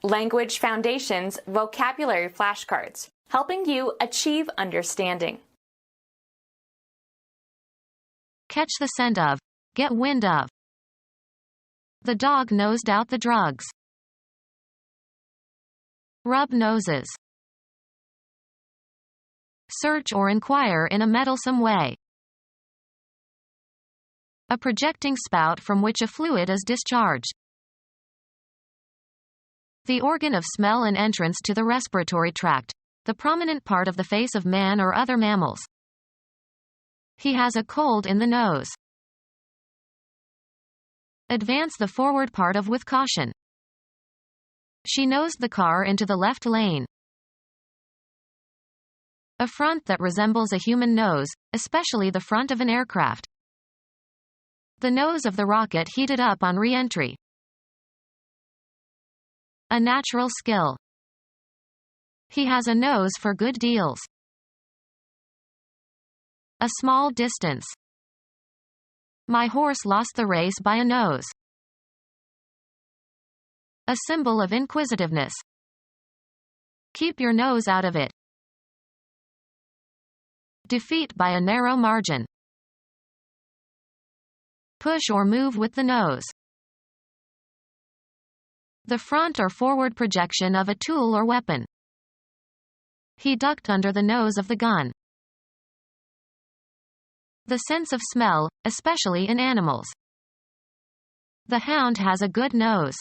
Language Foundations Vocabulary Flashcards, helping you achieve understanding. Catch the scent of. Get wind of. The dog nosed out the drugs. Rub noses. Search or inquire in a meddlesome way. A projecting spout from which a fluid is discharged. The organ of smell and entrance to the respiratory tract, the prominent part of the face of man or other mammals. He has a cold in the nose. Advance the forward part of with caution. She nosed the car into the left lane. A front that resembles a human nose, especially the front of an aircraft. The nose of the rocket heated up on re-entry. A natural skill. He has a nose for good deals. A small distance. My horse lost the race by a nose. A symbol of inquisitiveness. Keep your nose out of it. Defeat by a narrow margin. Push or move with the nose. The front or forward projection of a tool or weapon. He ducked under the nose of the gun. The sense of smell, especially in animals. The hound has a good nose.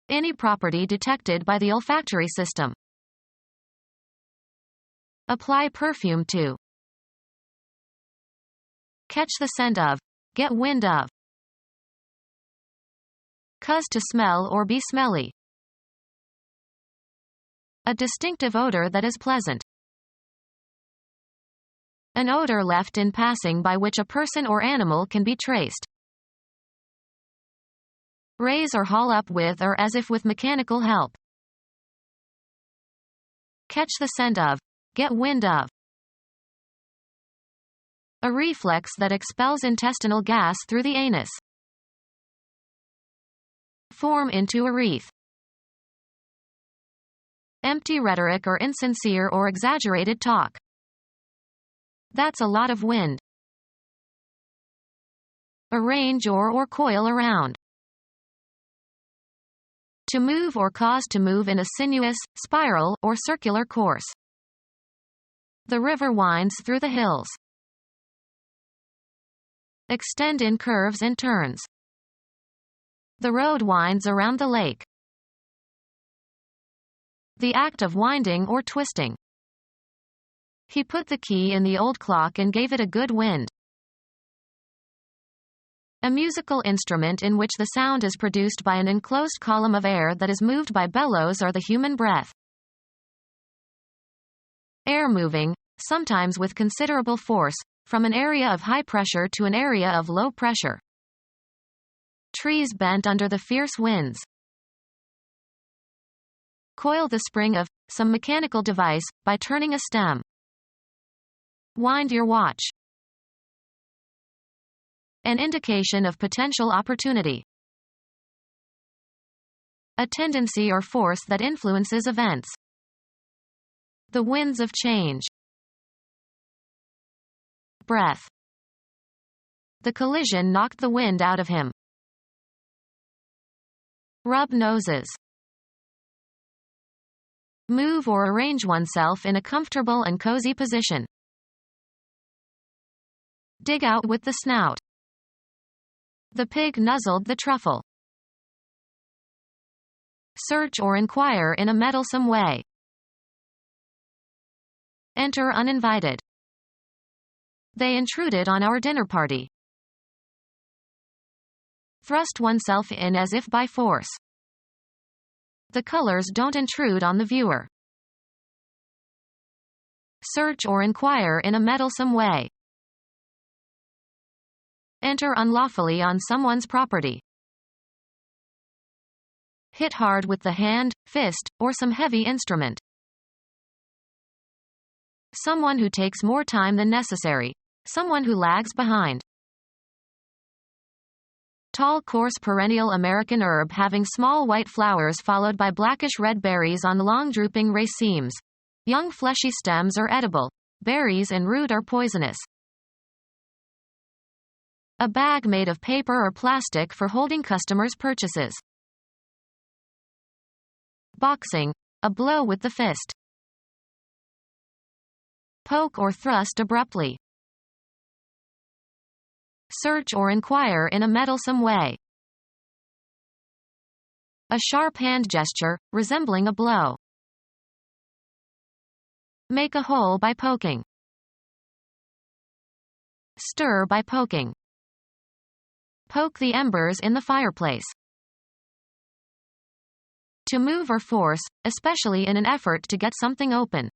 Any property detected by the olfactory system. Apply perfume to. Catch the scent of. Get wind of. Cause to smell or be smelly. A distinctive odor that is pleasant. An odor left in passing by which a person or animal can be traced. Raise or haul up with or as if with mechanical help. Catch the scent of. Get wind of. A reflex that expels intestinal gas through the anus. Form into a wreath. Empty rhetoric or insincere or exaggerated talk. That's a lot of wind. Arrange or coil around. To move or cause to move in a sinuous, spiral, or circular course. The river winds through the hills. Extend in curves and turns. The road winds around the lake. The act of winding or twisting. He put the key in the old clock and gave it a good wind. A musical instrument in which the sound is produced by an enclosed column of air that is moved by bellows or the human breath. Air moving, sometimes with considerable force, from an area of high pressure to an area of low pressure. Trees bent under the fierce winds. Coil the spring of some mechanical device by turning a stem. Wind your watch. An indication of potential opportunity. A tendency or force that influences events. The winds of change. Breath. The collision knocked the wind out of him. Rub noses. Move or arrange oneself in a comfortable and cozy position. Dig out with the snout. The pig nuzzled the truffle. Search or inquire in a meddlesome way. Enter uninvited. They intruded on our dinner party. Thrust oneself in as if by force. The colors don't intrude on the viewer. Search or inquire in a meddlesome way. Enter unlawfully on someone's property. Hit hard with the hand, fist, or some heavy instrument. Someone who takes more time than necessary. Someone who lags behind. Tall, coarse perennial American herb having small white flowers followed by blackish-red berries on long drooping racemes. Young fleshy stems are edible. Berries and root are poisonous. A bag made of paper or plastic for holding customers' purchases. Boxing, a blow with the fist. Poke or thrust abruptly. Search or inquire in a meddlesome way. A sharp hand gesture, resembling a blow. Make a hole by poking. Stir by poking. Poke the embers in the fireplace. To move or force, especially in an effort to get something open.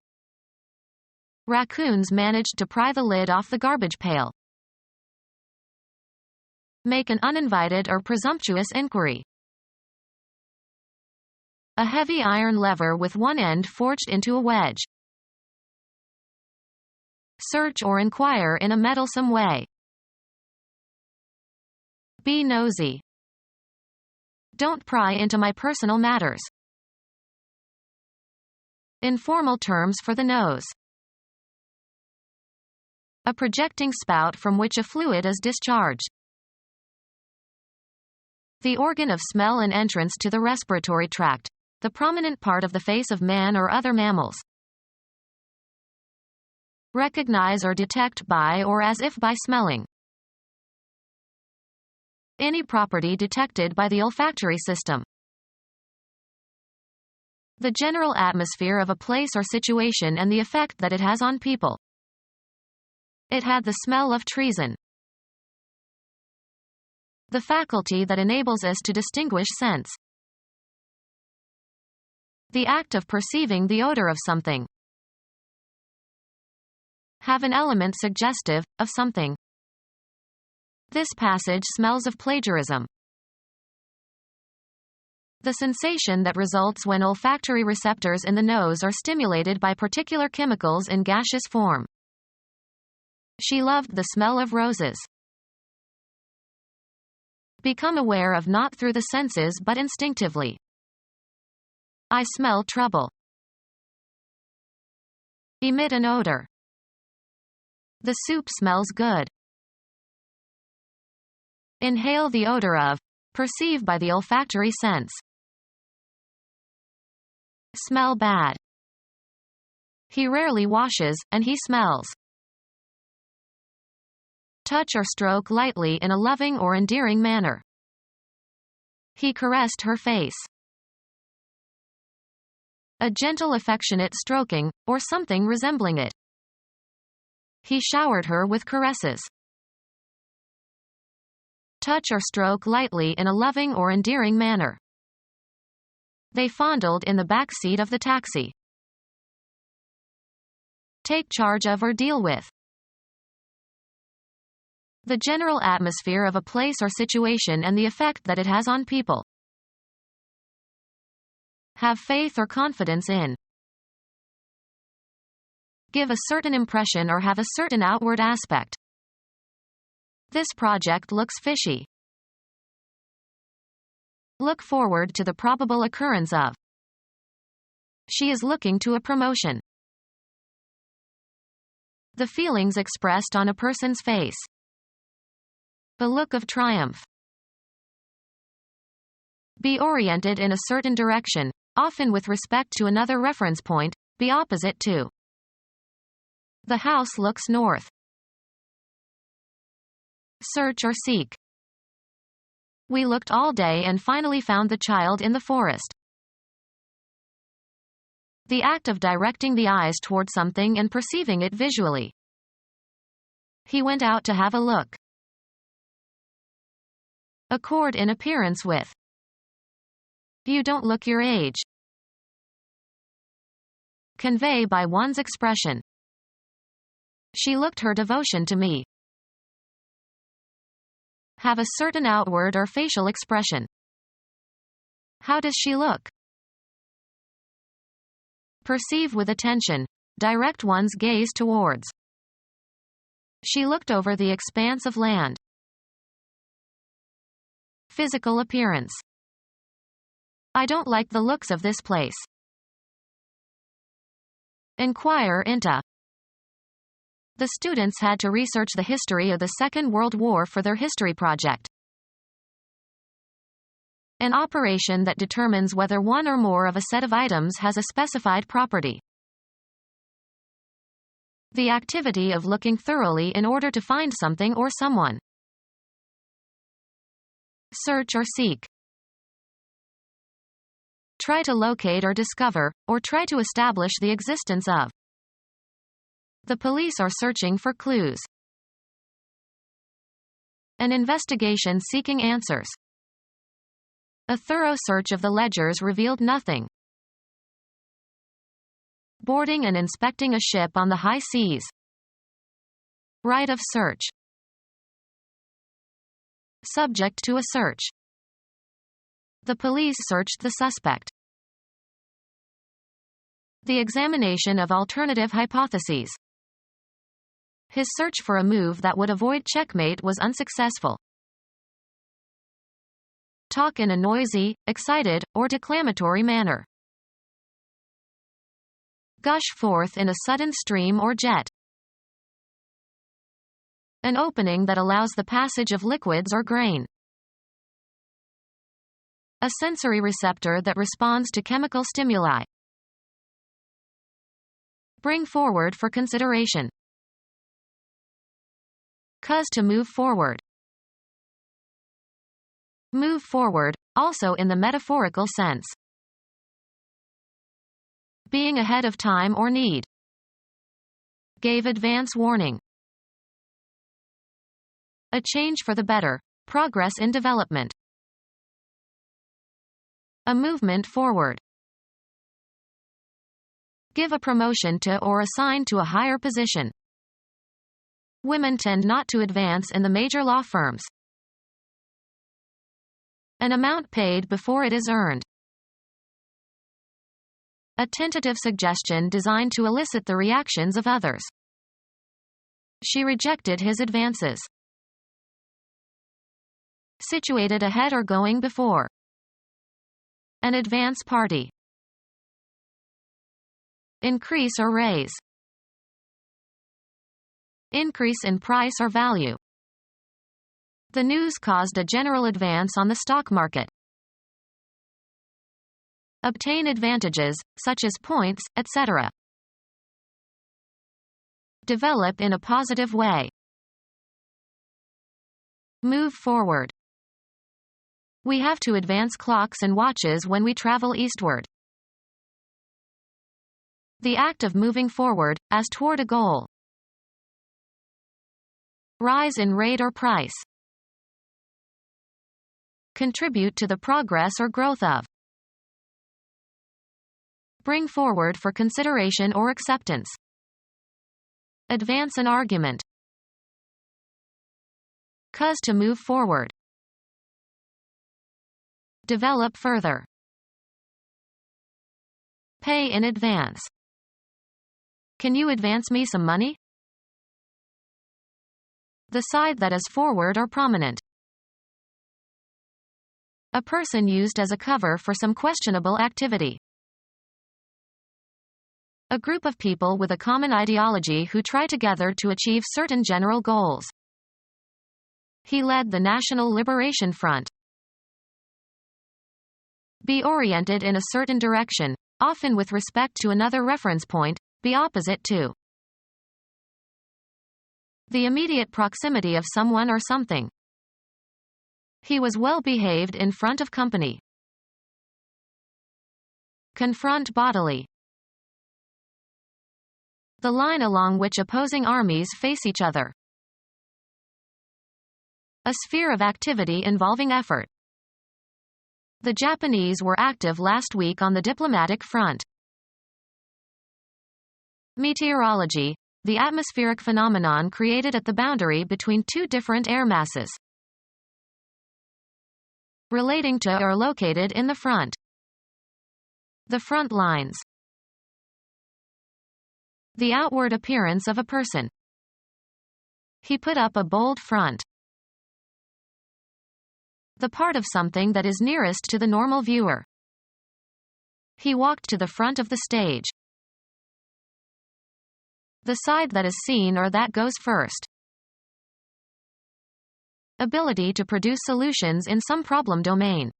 Raccoons managed to pry the lid off the garbage pail. Make an uninvited or presumptuous inquiry. A heavy iron lever with one end forged into a wedge. Search or inquire in a meddlesome way. Be nosy. Don't pry into my personal matters. Informal terms for the nose. A projecting spout from which a fluid is discharged. The organ of smell and entrance to the respiratory tract, the prominent part of the face of man or other mammals. Recognize or detect by or as if by smelling. Any property detected by the olfactory system. The general atmosphere of a place or situation and the effect that it has on people. It had the smell of treason. The faculty that enables us to distinguish scents. The act of perceiving the odor of something. Have an element suggestive of something. This passage smells of plagiarism. The sensation that results when olfactory receptors in the nose are stimulated by particular chemicals in gaseous form. She loved the smell of roses. Become aware of not through the senses but instinctively. I smell trouble. Emit an odor. The soup smells good. Inhale the odor of. Perceive by the olfactory sense. Smell bad. He rarely washes, and he smells. Touch or stroke lightly in a loving or endearing manner. He caressed her face. A gentle affectionate stroking, or something resembling it. He showered her with caresses. Touch or stroke lightly in a loving or endearing manner. They fondled in the back seat of the taxi. Take charge of or deal with. The general atmosphere of a place or situation and the effect that it has on people. Have faith or confidence in. Give a certain impression or have a certain outward aspect. This project looks fishy. Look forward to the probable occurrence of. She is looking to a promotion. The feelings expressed on a person's face. A look of triumph. Be oriented in a certain direction, often with respect to another reference point, be opposite to. The house looks north. Search or seek. We looked all day and finally found the child in the forest. The act of directing the eyes toward something and perceiving it visually. He went out to have a look. Accord in appearance with. You don't look your age. Convey by one's expression. She looked her devotion to me. Have a certain outward or facial expression. How does she look? Perceive with attention. Direct one's gaze towards. She looked over the expanse of land. Physical appearance. I don't like the looks of this place. Inquire into. The students had to research the history of the Second World War for their history project. An operation that determines whether one or more of a set of items has a specified property. The activity of looking thoroughly in order to find something or someone. Search or seek. Try to locate or discover, or try to establish the existence of. The police are searching for clues. An investigation seeking answers. A thorough search of the ledgers revealed nothing. Boarding and inspecting a ship on the high seas. Right of search. Subject to a search. The police searched the suspect. The examination of alternative hypotheses. His search for a move that would avoid checkmate was unsuccessful. Talk in a noisy, excited, or declamatory manner. Gush forth in a sudden stream or jet. An opening that allows the passage of liquids or grain. A sensory receptor that responds to chemical stimuli. Bring forward for consideration. Cause to move forward. Move forward, also in the metaphorical sense. Being ahead of time or need. Gave advance warning. A change for the better, progress in development. A movement forward. Give a promotion to or assign to a higher position. Women tend not to advance in the major law firms. An amount paid before it is earned. A tentative suggestion designed to elicit the reactions of others. She rejected his advances. Situated ahead or going before. An advance party. Increase or raise. Increase in price or value. The news caused a general advance on the stock market. Obtain advantages, such as points, etc. Develop in a positive way. Move forward. We have to advance clocks and watches when we travel eastward. The act of moving forward, as toward a goal. Rise in rate or price. Contribute to the progress or growth of. Bring forward for consideration or acceptance. Advance an argument. Cause to move forward. Develop further. Pay in advance. Can you advance me some money? The side that is forward or prominent. A person used as a cover for some questionable activity. A group of people with a common ideology who try together to achieve certain general goals. He led the National Liberation Front. Be oriented in a certain direction, often with respect to another reference point, be opposite to. The immediate proximity of someone or something. He was well behaved in front of company. Confront bodily. The line along which opposing armies face each other. A sphere of activity involving effort. The Japanese were active last week on the diplomatic front. Meteorology, the atmospheric phenomenon created at the boundary between two different air masses. Relating to or located in the front. The front lines. The outward appearance of a person. He put up a bold front. The part of something that is nearest to the normal viewer. He walked to the front of the stage. The side that is seen or that goes first. Ability to produce solutions in some problem domain.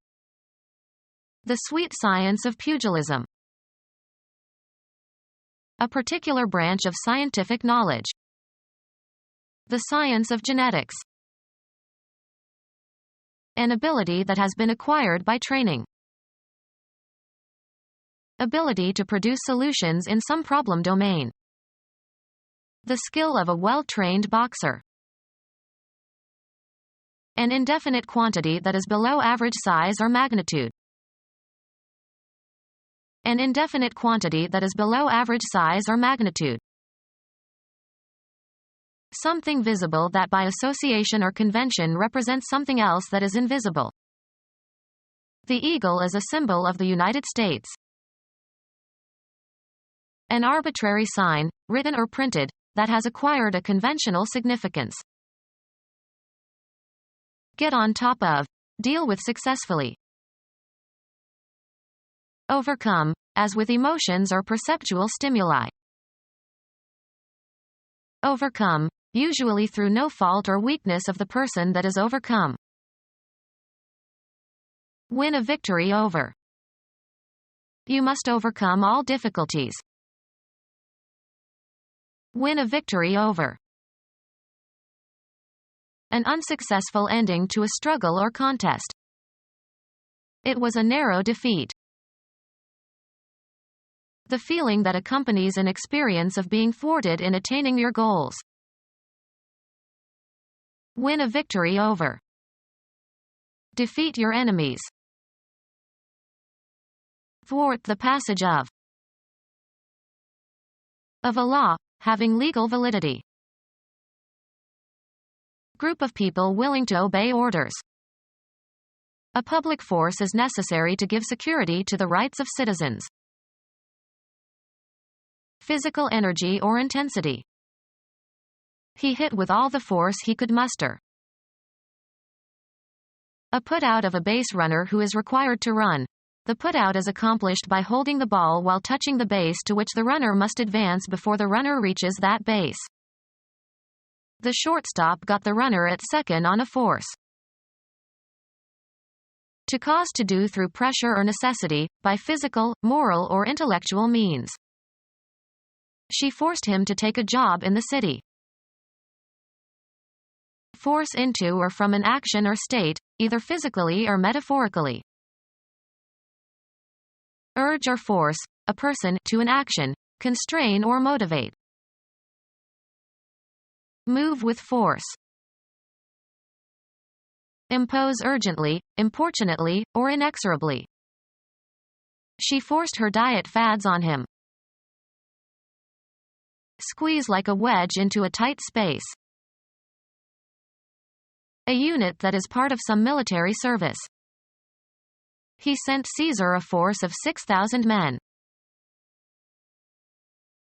The sweet science of pugilism. A particular branch of scientific knowledge. The science of genetics. An ability that has been acquired by training. Ability to produce solutions in some problem domain. The skill of a well-trained boxer. An indefinite quantity that is below average size or magnitude. An indefinite quantity that is below average size or magnitude. Something visible that by association or convention represents something else that is invisible. The eagle is a symbol of the United States. An arbitrary sign, written or printed, that has acquired a conventional significance. Get on top of. Deal with successfully. Overcome, as with emotions or perceptual stimuli. Overcome, usually through no fault or weakness of the person that is overcome. Win a victory over. You must overcome all difficulties. Win a victory over. An unsuccessful ending to a struggle or contest. It was a narrow defeat. The feeling that accompanies an experience of being thwarted in attaining your goals. Win a victory over. Defeat your enemies. Thwart the passage of. Of a law, having legal validity. Group of people willing to obey orders. A public force is necessary to give security to the rights of citizens. Physical energy or intensity. He hit with all the force he could muster. A put-out of a base runner who is required to run. The put-out is accomplished by holding the ball while touching the base to which the runner must advance before the runner reaches that base. The shortstop got the runner at second on a force. To cause to do through pressure or necessity, by physical, moral or intellectual means. She forced him to take a job in the city. Force into or from an action or state, either physically or metaphorically. Urge or force, a person, to an action, constrain or motivate. Move with force. Impose urgently, importunately, or inexorably. She forced her diet fads on him. Squeeze like a wedge into a tight space. A unit that is part of some military service. He sent Caesar a force of 6,000 men.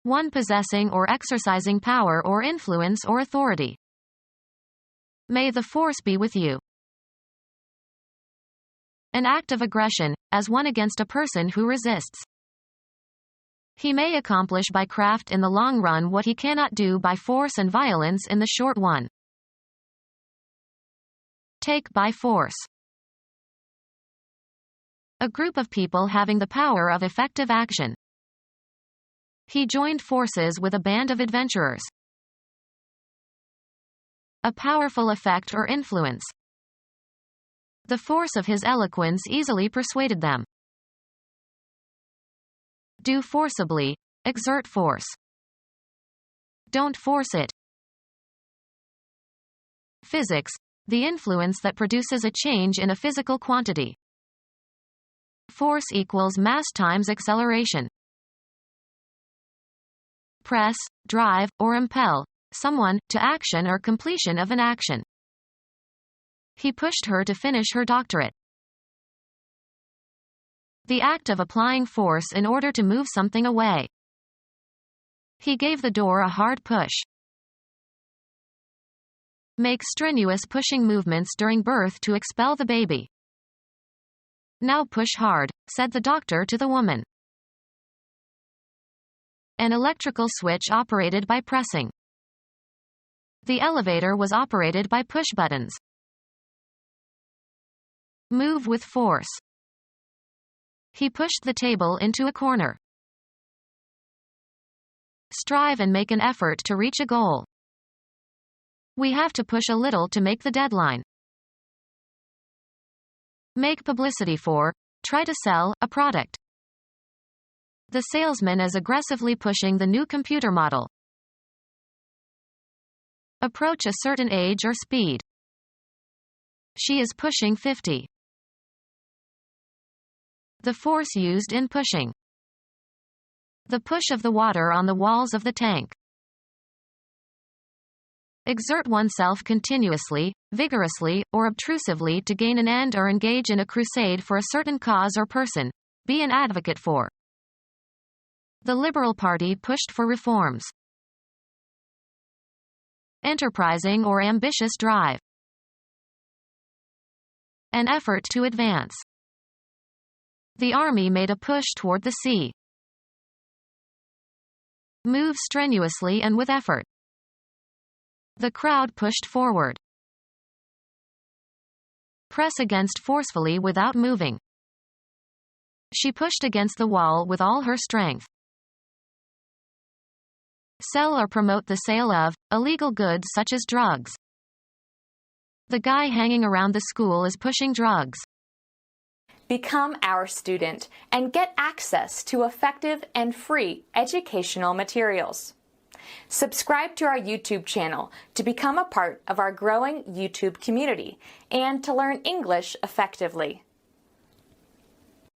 One possessing or exercising power or influence or authority. May the force be with you. An act of aggression, as one against a person who resists. He may accomplish by craft in the long run what he cannot do by force and violence in the short one. Take by force. A group of people having the power of effective action. He joined forces with a band of adventurers. A powerful effect or influence. The force of his eloquence easily persuaded them. Do forcibly, exert force. Don't force it. Physics, the influence that produces a change in a physical quantity. Force equals mass times acceleration. Press, drive, or impel someone to action or completion of an action. He pushed her to finish her doctorate. The act of applying force in order to move something away. He gave the door a hard push. Make strenuous pushing movements during birth to expel the baby. Now push hard, said the doctor to the woman. An electrical switch operated by pressing. The elevator was operated by push buttons. Move with force. He pushed the table into a corner. Strive and make an effort to reach a goal. We have to push a little to make the deadline. Make publicity for, try to sell, a product. The salesman is aggressively pushing the new computer model. Approach a certain age or speed. She is pushing 50. The force used in pushing. The push of the water on the walls of the tank. Exert oneself continuously, vigorously, or obtrusively to gain an end or engage in a crusade for a certain cause or person. Be an advocate for. The Liberal Party pushed for reforms. Enterprising or ambitious drive. An effort to advance. The army made a push toward the sea. Move strenuously and with effort. The crowd pushed forward. Press against forcefully without moving. She pushed against the wall with all her strength. Sell or promote the sale of illegal goods such as drugs. The guy hanging around the school is pushing drugs. Become our student and get access to effective and free educational materials. Subscribe to our YouTube channel to become a part of our growing YouTube community and to learn English effectively.